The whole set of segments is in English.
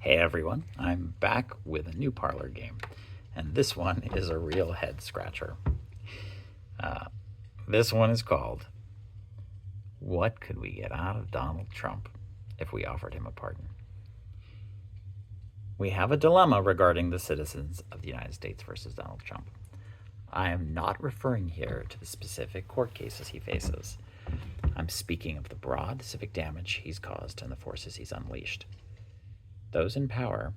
Hey everyone, I'm back with a new parlor game, and this one is a real head scratcher. This one is called What Could We Get Out of Donald Trump If We Offered Him a Pardon? We have a dilemma regarding the citizens of the United States versus Donald Trump. I am not referring here to the specific court cases he faces. I'm speaking of the broad civic damage he's caused and the forces he's unleashed. Those in power,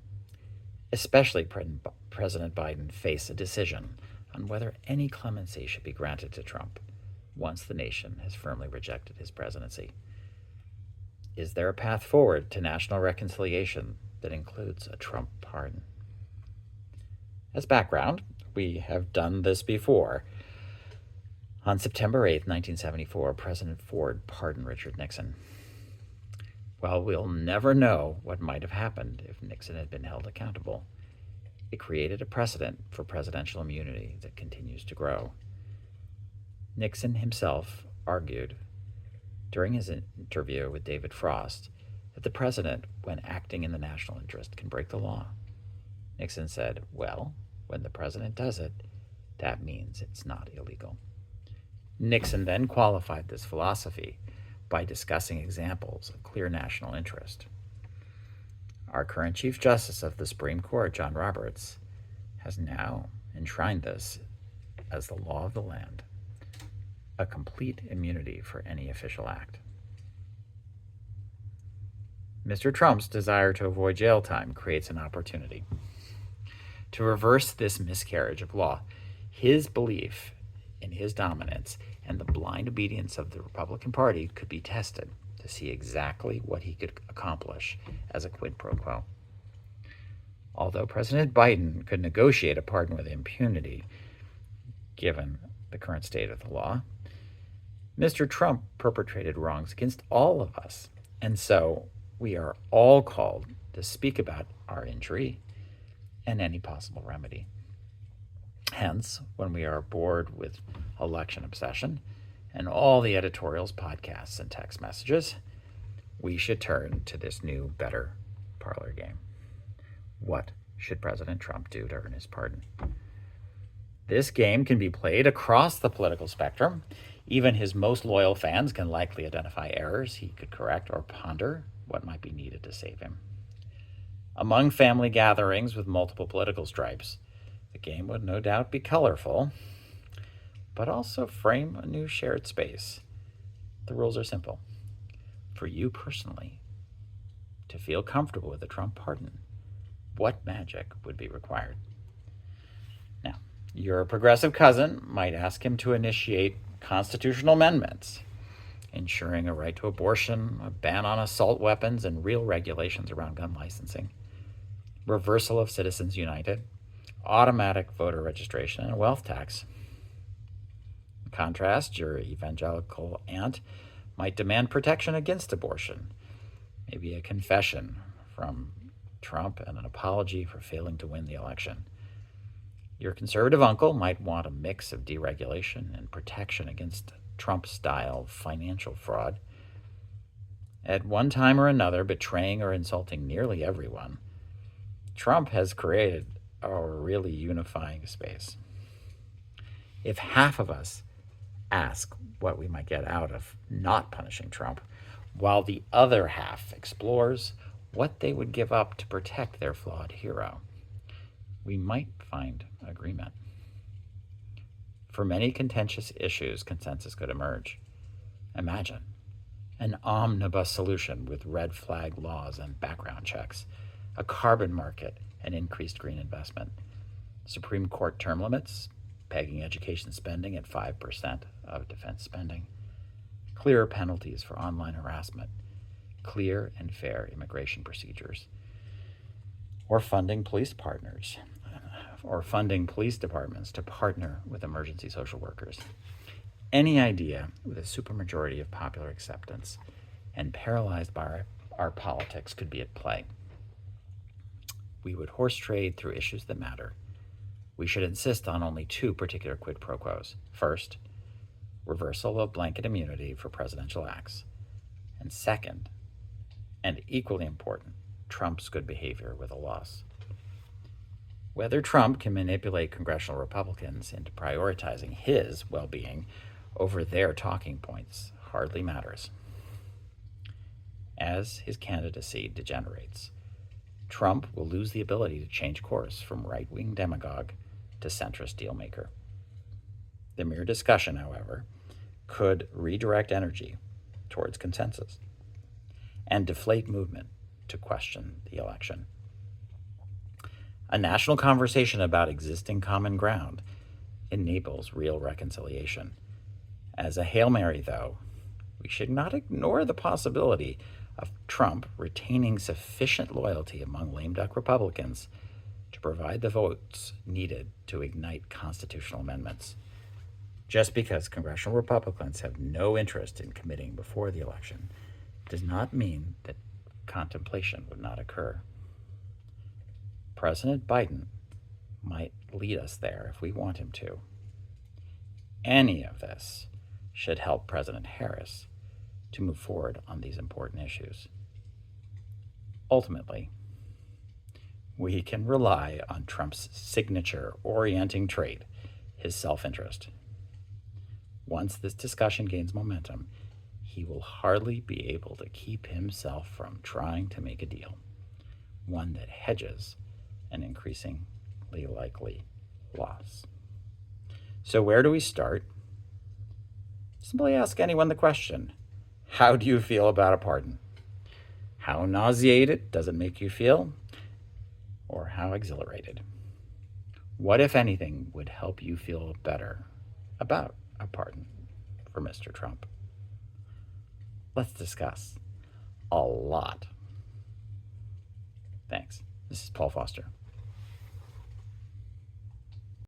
especially President Biden, face a decision on whether any clemency should be granted to Trump once the nation has firmly rejected his presidency. Is there a path forward to national reconciliation that includes a Trump pardon? As background, we have done this before. On September 8, 1974, President Ford pardoned Richard Nixon. While we'll never know what might have happened if Nixon had been held accountable, it created a precedent for presidential immunity that continues to grow. Nixon himself argued during his interview with David Frost that the president, when acting in the national interest, can break the law. Nixon said, well, when the president does it, that means it's not illegal. Nixon then qualified this philosophy by discussing examples of clear national interest. Our current Chief Justice of the Supreme Court, John Roberts, has now enshrined this as the law of the land, a complete immunity for any official act. Mr. Trump's desire to avoid jail time creates an opportunity to reverse this miscarriage of law. His belief in his dominance and the blind obedience of the Republican Party could be tested to see exactly what he could accomplish as a quid pro quo. Although President Biden could negotiate a pardon with impunity, given the current state of the law, Mr. Trump perpetrated wrongs against all of us, and so we are all called to speak about our injury and any possible remedy. Hence, when we are bored with election obsession and all the editorials, podcasts, and text messages, we should turn to this new, better parlor game. What should President Trump do to earn his pardon? This game can be played across the political spectrum. Even his most loyal fans can likely identify errors he could correct or ponder what might be needed to save him. Among family gatherings with multiple political stripes, the game would no doubt be colorful, but also frame a new shared space. The rules are simple. For you personally, to feel comfortable with a Trump pardon, what magic would be required? Now, your progressive cousin might ask him to initiate constitutional amendments, ensuring a right to abortion, a ban on assault weapons, and real regulations around gun licensing, reversal of Citizens United, automatic voter registration, and a wealth tax. In contrast, your evangelical aunt might demand protection against abortion, maybe a confession from Trump and an apology for failing to win the election. Your conservative uncle might want a mix of deregulation and protection against Trump-style financial fraud. At one time or another, betraying or insulting nearly everyone, Trump has created a really unifying space. If half of us ask what we might get out of not punishing Trump, while the other half explores what they would give up to protect their flawed hero, we might find agreement. For many contentious issues, consensus could emerge. Imagine an omnibus solution with red flag laws and background checks, a carbon market and increased green investment, Supreme Court term limits, pegging education spending at 5% of defense spending, clearer penalties for online harassment, clear and fair immigration procedures, or funding police departments to partner with emergency social workers. Any idea with a supermajority of popular acceptance and paralyzed by our politics could be at play. We would horse trade through issues that matter. We should insist on only two particular quid pro quos. First, reversal of blanket immunity for presidential acts. And second, and equally important, Trump's good behavior with a loss. Whether Trump can manipulate congressional Republicans into prioritizing his well-being over their talking points hardly matters. As his candidacy degenerates, Trump will lose the ability to change course from right-wing demagogue to centrist dealmaker. The mere discussion, however, could redirect energy towards consensus and deflate movement to question the election. A national conversation about existing common ground enables real reconciliation. As a Hail Mary, though, we should not ignore the possibility of Trump retaining sufficient loyalty among lame duck Republicans to provide the votes needed to ignite constitutional amendments. Just because congressional Republicans have no interest in committing before the election does not mean that contemplation would not occur. President Biden might lead us there if we want him to. Any of this should help President Harris to move forward on these important issues. Ultimately, we can rely on Trump's signature orienting trait, his self-interest. Once this discussion gains momentum, he will hardly be able to keep himself from trying to make a deal, one that hedges an increasingly likely loss. So where do we start? Simply ask anyone the question, how do you feel about a pardon? How nauseated does it make you feel? Or how exhilarated? What, if anything, would help you feel better about a pardon for Mr. Trump? Let's discuss a lot. Thanks. This is Paul Foster.